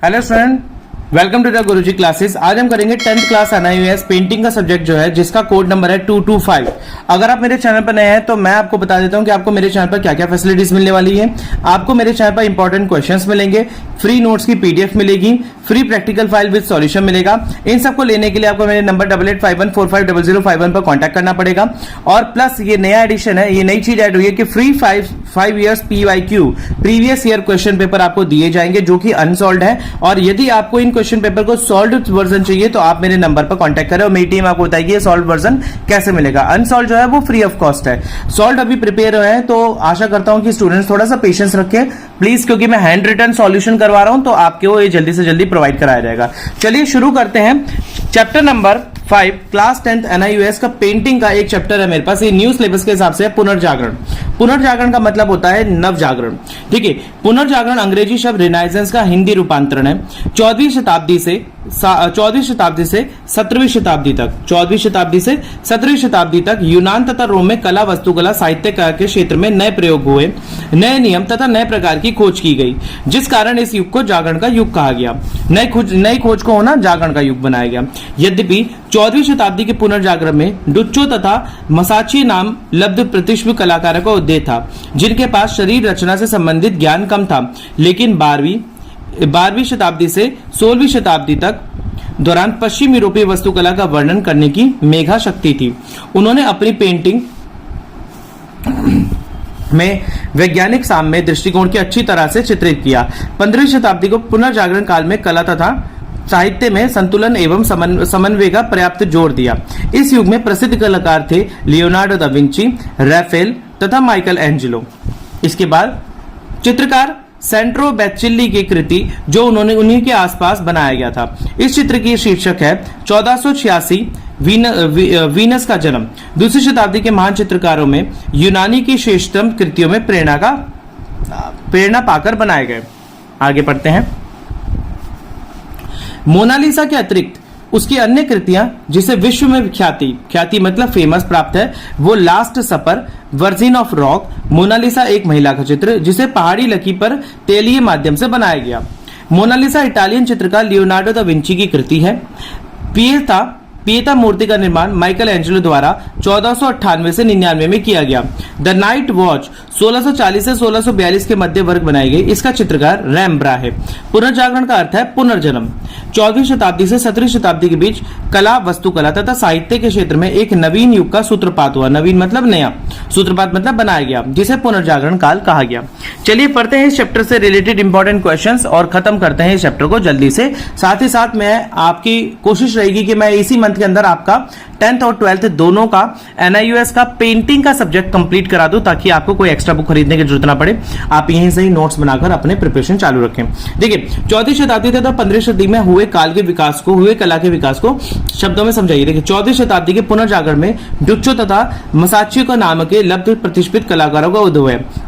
Hello student, welcome to the Guruji classes. आज हम करेंगे 10th क्लास एनआईयूएस पेंटिंग का सब्जेक्ट जो है, जिसका कोड नंबर है 225। अगर आप मेरे चैनल पर नए हैं तो मैं आपको बता देता हूं कि आपको मेरे चैनल पर क्या क्या फैसिलिटीज मिलने वाली है। आपको मेरे चैनल पर इंपॉर्टेंट क्वेश्चंस मिलेंगे, फ्री नोट्स की पीडीएफ मिलेगी, free practical file with solution मिलेगा। इन सबको लेने के लिए आपको मेरे नंबर 8851450051 पर कॉन्टैक्ट करना पड़ेगा। और प्लस ये नया एडिशन है, ये नई चीज ऐड हुई है कि free 5 years PYQ previous year question paper आपको दिए जाएंगे जो कि अनसॉल्व्ड है। और यदि आपको इन क्वेश्चन पेपर को सॉल्व्ड वर्जन चाहिए तो आप मेरे नंबर पर कांटेक्ट करें और मेरी टीम आपको बताएगी ये सॉल्व्ड वर्जन कैसे मिलेगा। अनसॉल्व्ड जो है वो फ्री ऑफ कॉस्ट है। सॉल्व्ड अभी प्रिपेयर हुए हैं तो आशा करता हूं कि स्टूडेंट्स थोड़ा सा पेशेंस रखें प्लीज, क्योंकि मैं हैंड रिटन सॉल्यूशन करवा रहा हूं तो आपको ये जल्दी से जल्दी प्रोवाइड कराया जाएगा। चलिए शुरू करते हैं। Chapter number 5 class 10th NIUS का पेंटिंग का एक चैप्टर है मेरे पास। ये न्यू सिलेबस के हिसाब से है पुनर्जागरण। पुनर्जागरण का मतलब होता है नवजागरण। ठीक है, पुनर्जागरण अंग्रेजी शब्द रिनाइजेंस का हिंदी रूपांतरण है। 14वीं शताब्दी से 17वीं शताब्दी तक यूनान तथा रोम में कला, वस्तुकला, साहित्य कला के क्षेत्र में नए प्रयोग हुए, नए नियम तथा नए प्रकार की खोज की गई, जिस कारण इस युग को जागरण का युग कहा गया। नई खोज को होना जागरण का युग बनाया गया। यद्यपि 14वीं शताब्दी के पुनर्जागरण में डुच्चो तथा मसाची नाम लब्ध प्रतिष्ठित कलाकारों का उद्देश्य था, जिनके पास शरीर रचना से संबंधित ज्ञान कम था। लेकिन 12वीं शताब्दी से 16वीं शताब्दी तक दौरान पश्चिम यूरोपीय वस्तुकला का वर्णन करने की मेघा शक्ति थी। उन्होंने अपनी पेंटिंग में वैज्ञानिक साम्य दृष्टिकोण की अच्छी तरह से चित्रित किया। 15वीं शताब्दी को पुनर्जागरण काल में कला तथा साहित्य में संतुलन एवं समन्वय का पर्याप्त जोर दिया। इस युग में प्रसिद्ध कलाकार थे लियोनार्डो दा विंची, राफेल तथा माइकल एंजेलो। इसके बाद चित्रकार सेंट्रो बेच्चिल्ली की कृति जो उन्हीं के आसपास बनाया गया था। इस चित्र की शीर्षक है 1486 वीनस का जन्म। दूसरी शताब्दी के महान चित्रकारों में यूनानी की श्रेष्ठतम कृतियों में प्रेरणा पाकर बनाए गए। आगे पढ़ते हैं। मोनालिसा के अतिरिक्त उसकी अन्य कृतियां जिसे विश्व में ख्याति मतलब फेमस प्राप्त है, वो Last Supper, Virgin of Rock. Mona Lisa एक महिला का चित्र जिसे पहाड़ी लकीर पर तेलीय माध्यम से बनाया गया। मोनालिसा इटालियन चित्रकार लियोनार्डो दा विंची की कृति है। पिएता मूर्ति का निर्माण माइकल एंजेलो द्वारा 1498 से 99 में किया गया। द नाइट वॉच 1640 से 1642 के मध्य वर्ग बनाई गई। इसका चित्रकार रैम्ब्रा है। पुनर्जागरण का अर्थ है पुनर्जन्म। 14वीं शताब्दी से 17वीं शताब्दी के बीच कला, वस्तुकला तथा साहित्य के क्षेत्र में एक नवीन युग का सूत्रपात हुआ। नवीन मतलब नया, सूत्रपात मतलब बनाया गया, जिसे पुनर्जागरण काल कहा गया। चलिए पढ़ते हैं इस चैप्टर से रिलेटेड इंपॉर्टेंट क्वेश्चंस और खत्म करते हैं इस चैप्टर को जल्दी से। साथ ही साथ मैं आपकी कोशिश रहेगी कि मैं इसी मंथ के अंदर आपका 10th और 12th दोनों का एनआईयूएस का पेंटिंग का सब्जेक्ट कंप्लीट करा दूं, ताकि आपको कोई एक्स्ट्रा बुक खरीदने की जरूरत ना पड़े। आप यहीं से ही नोट्स बनाकर अपने प्रिपरेशन चालू रखें। देखिए, 14वीं शताब्दी तथा 15वीं शताब्दी में हुए काल के विकास को, हुए कला के विकास को शब्दों में समझाइए। देखिए, 14वीं शताब्दी के पुनर्जागरण में डुच्चो तथा मसाचियो का नाम के लब्ध प्रतिष्ठित कलाकारों का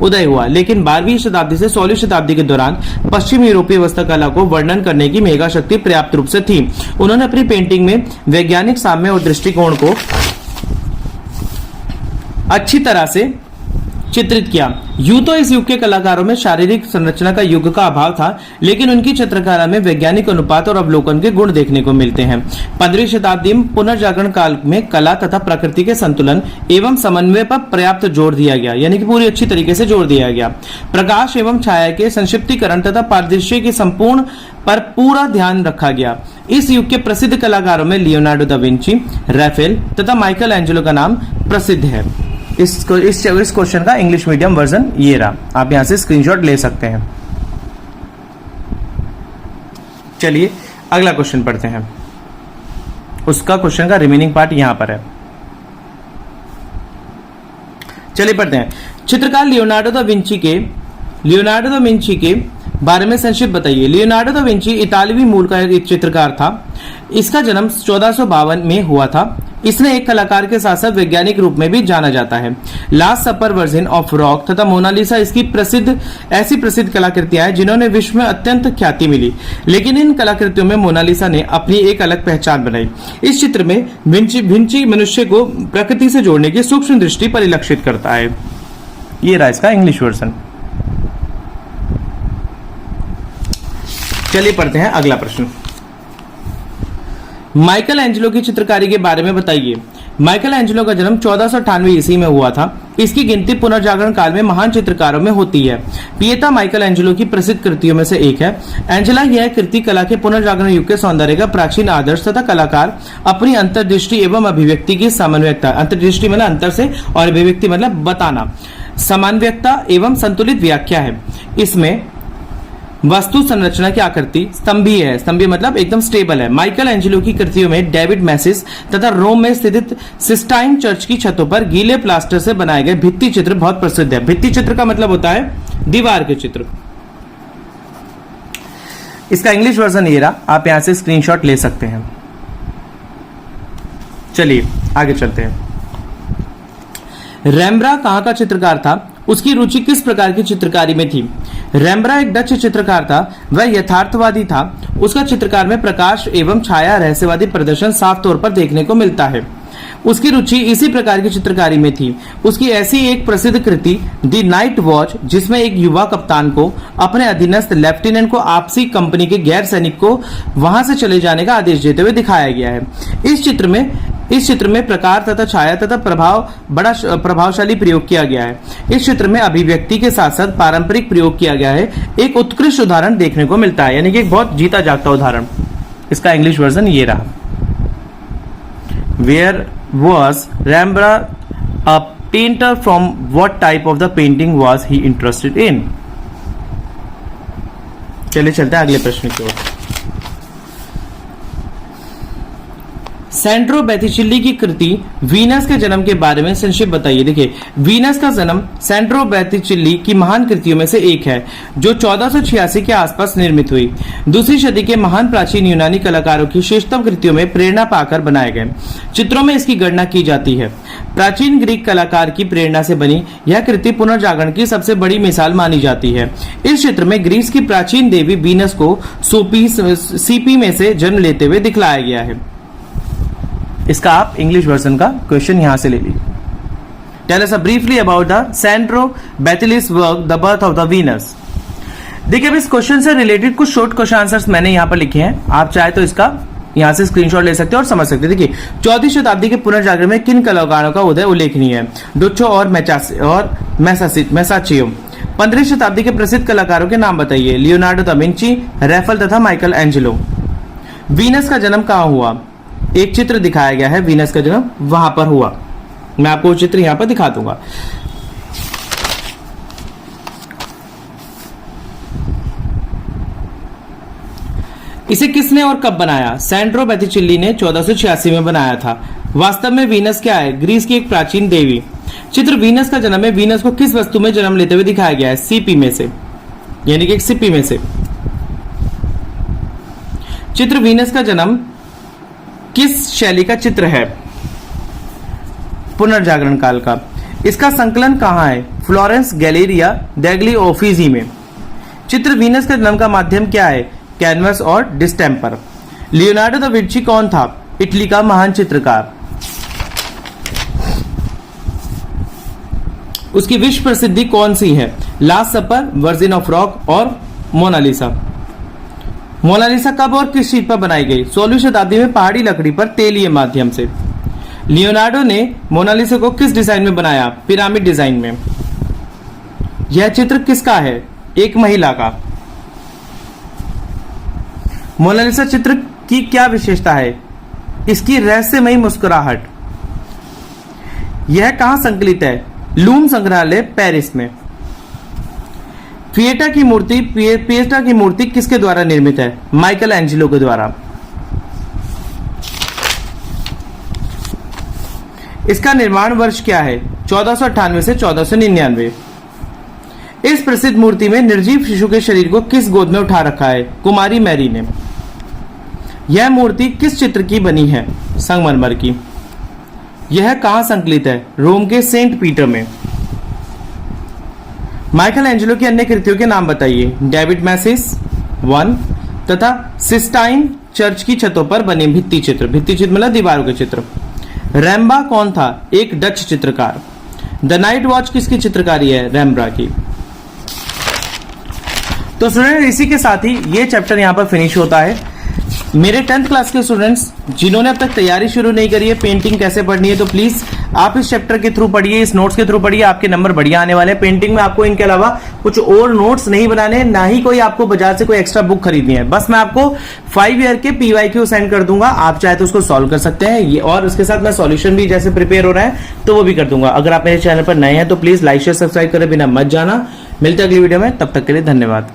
उदय हुआ। लेकिन 12वीं शताब्दी से 16वीं शताब्दी के दौरान पश्चिम यूरोपीय वस्तुकला को वर्णन करने की मेगा शक्ति पर्याप्त रूप से थी। उन्होंने अपनी पेंटिंग में वैज्ञानिक साम्य और दृष्टिकोण को अच्छी तरह से चित्रित किया। यूं तो इस युग के कलाकारों में शारीरिक संरचना का युग का अभाव था, लेकिन उनकी चित्रकला में वैज्ञानिक अनुपात और अवलोकन के गुण देखने को मिलते हैं। 15वीं शताब्दी में पुनर्जागरण काल में कला तथा प्रकृति के संतुलन एवं समन्वय पर पर्याप्त जोर दिया गया, यानी कि पूरी अच्छी तरीके से जोर दिया गया। प्रकाश एवं छाया के संक्षिप्तीकरण तथा परिदृश्य के संपूर्ण पर पूरा ध्यान रखा गया। इस युग के प्रसिद्ध कलाकारों में लियोनार्डो दा विंची, राफेल तथा माइकल एंजेलो का नाम प्रसिद्ध है। इस क्वेश्चन का इंग्लिश मीडियम वर्जन ये रहा, आप यहां से स्क्रीनशॉट ले सकते हैं। चलिए अगला क्वेश्चन पढ़ते हैं। उसका क्वेश्चन का रिमेनिंग पार्ट यहां पर है। चलिए पढ़ते हैं। चित्रकार लियोनार्डो दा विंची के बारे में संक्षिप्त बताइए। लियोनार्डो दा विंची इतालवी मूल का एक चित्रकार था। इसका जन्म 1452 में हुआ था। इसने एक कलाकार के साथ साथ वैज्ञानिक रूप में भी जाना जाता है। Last Supper, Virgin of Rock तथा मोनालिसा इसकी ऐसी प्रसिद्ध कलाकृतियां हैं जिन्होंने विश्व में अत्यंत ख्याति मिली। लेकिन इन कलाकृतियों में मोनालिसा ने अपनी एक अलग पहचान बनाई। इस चित्र में विंची मनुष्य को प्रकृति से जोड़ने की सूक्ष्म दृष्टि परिलक्षित करता है। ये रहा इसका इंग्लिश वर्जन। चलिए पढ़ते हैं अगला प्रश्न। माइकल एंजेलो की चित्रकारी के बारे में बताइए। माइकल एंजेलो का जन्म 1498 ईस्वी में हुआ था। इसकी गिनती पुनर्जागरण काल में महान चित्रकारों में होती है। पिएटा माइकल एंजेलो की प्रसिद्ध कृतियों में से एक है। एंजेला यह कृति कला के पुनर्जागरण युग के सौंदर्य का प्राचीन आदर्श तथा कलाकार अपनी अंतर्दृष्टि एवं अभिव्यक्ति की समन्वयकता, अंतर्दृष्टि मतलब अंतर से और अभिव्यक्ति मतलब बताना, समन्वयकता एवं संतुलित व्याख्या है। इसमें वस्तु संरचना की आकृति स्तंभीय है। स्तंभीय मतलब एकदम स्टेबल है। माइकल एंजेलो की कृतियों में डेविड मैसिस तथा रोम में स्थित सिस्टाइन चर्च की छतों पर गीले प्लास्टर से बनाए गए भित्ति चित्र बहुत प्रसिद्ध है। भित्ति चित्र का मतलब होता है दीवार के चित्र। इसका इंग्लिश वर्जन ये रहा, आप यहां से स्क्रीनशॉट ले सकते हैं। चलिए आगे चलते हैं। रेम्ब्रांड कहां का चित्रकार था? उसकी रुचि किस प्रकार की चित्रकारी में थी? रेम्ब्रांड एक डच चित्रकार था। वह यथार्थवादी था। उसका चित्रकार में प्रकाश एवं छाया रहस्यवादी प्रदर्शन साफ तौर पर देखने को मिलता है। उसकी रुचि इसी प्रकार की चित्रकारी में थी। उसकी ऐसी एक प्रसिद्ध कृति द नाइट वॉच, जिसमें एक युवा कप्तान को अपने अधीनस्थ लेफ्टिनेंट को आपसी कंपनी के गैर सैनिक को वहां से चले जाने का आदेश देते हुए दिखाया गया है। इस चित्र में प्रकार तथा छाया तथा बड़ा प्रभावशाली प्रयोग किया गया है। इस चित्र में अभिव्यक्ति के साथ साथ पारंपरिक प्रयोग किया गया है। एक उत्कृष्ट उदाहरण देखने को मिलता है, यानी कि एक बहुत जीता जागता उदाहरण। इसका इंग्लिश वर्जन ये रहा। Where was Rembrandt a painter? From what type of the painting was he interested in? चलिए चलते हैं अगले प्रश्न की ओर। सैंड्रो बैथिचिल्ली की कृति वीनस के जन्म के बारे में संक्षिप्त बताइए। देखिए, वीनस का जन्म सैंड्रो बैथिचिल्ली की महान कृतियों में से एक है, जो 1486 के आसपास निर्मित हुई। दूसरी सदी के महान प्राचीन यूनानी कलाकारों की श्रेष्ठतम कृतियों में प्रेरणा पाकर बनाए गए चित्रों में इसकी गणना की जाती है। प्राचीन ग्रीक कलाकार की प्रेरणा से बनी यह कृति पुनर्जागरण की सबसे बड़ी मिसाल मानी जाती है। इस चित्र में ग्रीस की प्राचीन देवी वीनस को सीपी में से जन्म लेते हुए दिखलाया गया है। इसका आप इंग्लिश वर्जन का क्वेश्चन यहां से ले लीजिए। Tell us briefly about the Sandro Botticelli's work the birth of the Venus. देखिए, अब इस क्वेश्चन से रिलेटेड कुछ शॉर्ट क्वेश्चन आंसर्स मैंने यहां पर लिखे हैं। आप चाहे तो इसका यहां से स्क्रीनशॉट ले सकते हैं और समझ सकते हैं। देखिए, 14वीं शताब्दी के पुनर्जागरण में किन कलाकारों का उदय उल्लेखनीय है? डुच्चो और मेसाचियो। 15वीं शताब्दी के प्रसिद्ध कलाकारों के नाम बताइए। लियोनार्डो दा विंची, रैफल तथा माइकल एंजेलो। वीनस का जन्म कहां हुआ? एक चित्र दिखाया गया है, वीनस का जन्म वहां पर हुआ। मैं आपको वो चित्र यहां पर दिखा दूंगा। इसे किसने और कब बनाया? सैंड्रो बैथिचिल्ली ने 1486 में बनाया था। वास्तव में वीनस क्या है? ग्रीस की एक प्राचीन देवी। चित्र वीनस का जन्म है। वीनस को किस वस्तु में जन्म लेते हुए दिखाया गया है? सीपी में से, यानी कि एक सिप्पी में से। चित्र वीनस का जन्म किस शैली का चित्र है? पुनर्जागरण काल का। इसका संकलन कहां है? फ्लोरेंस गैलेरिया डेग्ली ऑफिजी में। चित्र वीनस का जन्म का माध्यम क्या है? कैनवस और डिस्टेम्पर। लियोनार्डो दा विंची कौन था? इटली का महान चित्रकार। उसकी विश्व प्रसिद्धि कौन सी है? Last Supper, Virgin of Rock और मोनालिसा। मोनालिसा कब और किस चीज पर बनाई गई? 16वीं शताब्दी में पहाड़ी लकड़ी पर तेलीय माध्यम से। लियोनार्डो ने मोनालिसा को किस डिजाइन में बनाया? पिरामिड डिजाइन में। यह चित्र किसका है? एक महिला का। मोनालिसा चित्र की क्या विशेषता है? इसकी रहस्यमयी मुस्कुराहट। यह कहां संकलित है? लूम संग्रहालय पेरिस में। पिएटा की मूर्ति किसके द्वारा निर्मित है? माइकल एंजेलो के द्वारा। इसका निर्माण वर्ष क्या है? 1498 से 1499। इस प्रसिद्ध मूर्ति में निर्जीव शिशु के शरीर को किस गोद में उठा रखा है? कुमारी मैरी ने। यह मूर्ति किस चित्र की बनी है? संगमरमर की। यह कहां संकलित है? रोम के सेंट पीटर में। माइकल एंजेलो की अन्य कृतियों के नाम बताइए। डेविड मैसिस 1 तथा सिस्टाइन चर्च की छतों पर बने भित्ति चित्र मतलब दीवारों के चित्र। रैम्ब्रांड कौन था? एक डच चित्रकार। द नाइट वॉच किसकी चित्रकारी है? रेम्ब्रांड की। तो स्टूडेंट इसी के साथ ही ये चैप्टर यहाँ पर फिनिश होता है। मेरे 10th क्लास के स्टूडेंट्स जिन्होंने अब तक तैयारी शुरू नहीं करी है पेंटिंग कैसे पढ़नी है, तो प्लीज आप इस चैप्टर के थ्रू पढ़िए, इस नोट्स के थ्रू पढ़िए, आपके नंबर बढ़िया आने वाले हैं। पेंटिंग में आपको इनके अलावा कुछ और नोट्स नहीं बनाने, ना ही कोई आपको बाजार से कोई एक्स्ट्रा बुक खरीदनी है। बस मैं आपको 5 ईयर के PYQ सेंड कर दूंगा, आप चाहे तो उसको सॉल्व कर सकते हैं ये, और उसके साथ मैं सॉल्यूशन भी जैसे प्रिपेयर हो रहा है तो वो भी कर दूंगा। अगर आप मेरे चैनल पर नए हैं तो प्लीज लाइक शेयर सब्सक्राइब करें बिना मत जाना। मिलते हैं अगली वीडियो में, तब तक के लिए धन्यवाद।